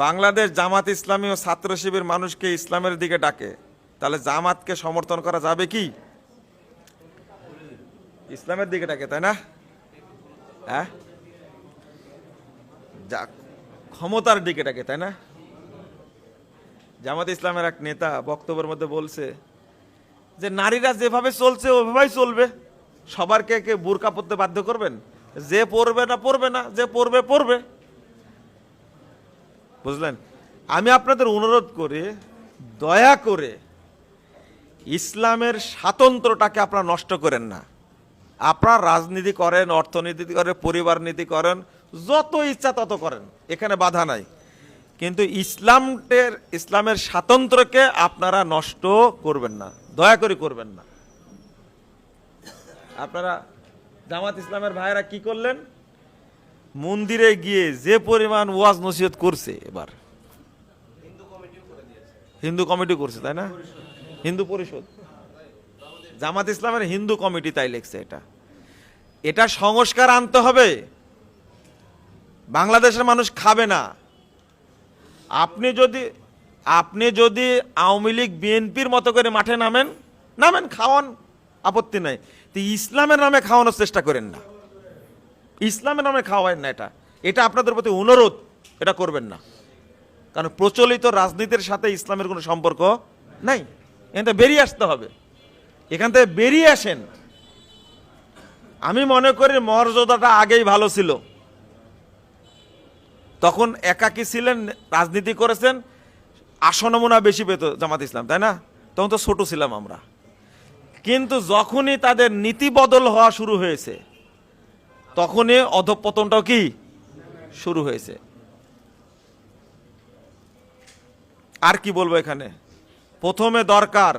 বাংলাদেশ জামাত ইসলামী ও ছাত্র শিবির মানুষকে ইসলামের দিকে ডাকে, তাহলে জামাতকে সমর্থন করা যাবে কি? ইসলামের দিকে ডাকে, তাই না? হ্যাঁ, ক্ষমতার দিকে ডাকে, তাই না? জামাত ইসলামের এক নেতা বক্তব্যের মধ্যে বলছে যে নারীরা যেভাবে চলছে ওইভাবেই চলবে, সবার কে বুরকা পরতে বাধ্য করবেন? যে পরবে না পরবে না, যে পরবে পরবে। বুঝলেন? আমি আপনাদের অনুরোধ করি, দয়া করে ইসলামের স্বাতন্ত্র্যটাকে আপনারা নষ্ট করেন না। আপনারা রাজনীতি করেন, অর্থনীতি করেন, পরিবার নীতি করেন, যত ইচ্ছা তত করেন, এখানে বাধা নাই, কিন্তু ইসলামের স্বাতন্ত্র্যকে আপনারা নষ্ট করবেন না, দয়া করে করবেন না। আপনারা জামাত ইসলামের ভাইয়েরা কি করলেন? মন্দিরে গিয়ে যে পরিমাণ ওয়াজ নসিহত করছে, এবার হিন্দু কমিটি করছে, তাই না? হিন্দু পরিষদ, জামাত ইসলামের হিন্দু কমিটি তাই লিখছে। এটা সংস্কার আনতে হবে। বাংলাদেশের মানুষ খাবে না। আপনি যদি আওয়ামী লীগ বিএনপির মতো করে মাঠে নামেন, খাওয়ান, আপত্তি নাই। তো ইসলামের নামে খাওয়ানোর চেষ্টা করেন না, ইসলামের নামে খাওয়াবেন না। এটা আপনাদের প্রতি অনুরোধ, এটা করবেন না। কারণ প্রচলিত রাজনীতির সাথে ইসলামের কোনো সম্পর্ক নাই। এখান থেকে বেরিয়ে আসতে হবে, এখান থেকে বেরিয়ে আসেন। আমি মনে করি মর্যাদাটা আগেই ভালো ছিল, তখন একাকী ছিলেন, রাজনীতি করেছেন, আসন মনে বেশি পেত জামাত ইসলাম, তাই না? তখন তো ছোট ছিলাম আমরা। কিন্তু যখনই তাদের নীতি বদল হওয়া শুরু হয়েছে, তখনই অধঃপতনটাও কি শুরু হয়েছে। আর কি বলবো এখানে? প্রথমে দরকার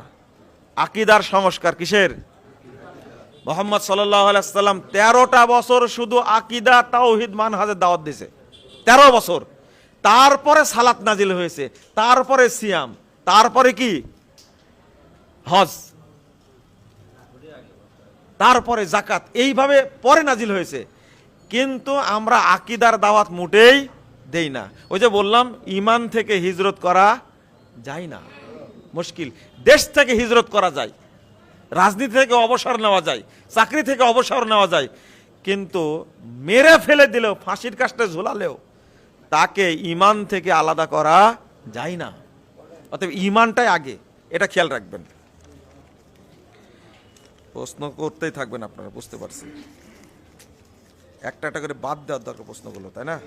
আকীদার সংস্কার। কিসের? মুহাম্মদ সাল্লাল্লাহু আলাইহি ওয়াসাল্লাম 13টা বছর শুধু আকীদা তাওহীদ মানহাজের দাওয়াত দিয়েছে, 13 বছর। তারপরে সালাত নাজিল হয়েছে, তারপরে সিয়াম, তারপরে কি হজ, তারপরে যাকাত, এইভাবে পরে নাজিল হয়েছে। কিন্তু আমরা আকীদার দাওয়াত মোটেই দেই না। ওই যে বললাম, ঈমান থেকে হিজরত করা যায় না, মুশকিল। দেশ থেকে হিজরত করা যায়, রাজনীতি থেকে অবসর নেওয়া যায়, চাকরি থেকে অবসর নেওয়া যায়, কিন্তু মেরে ফেলে দিলেও, ফাঁসির কাস্টে ঝোলালেও তাকে ঈমান থেকে আলাদা করা যায় না। অতএব ঈমানটাই আগে, এটা খেয়াল রাখবেন। প্রশ্ন করতেই থাকবেন আপনারা, বুঝতে পারছি। একটা একটা করে বাদ দেওয়ার দরকার প্রশ্নগুলো, তাই না?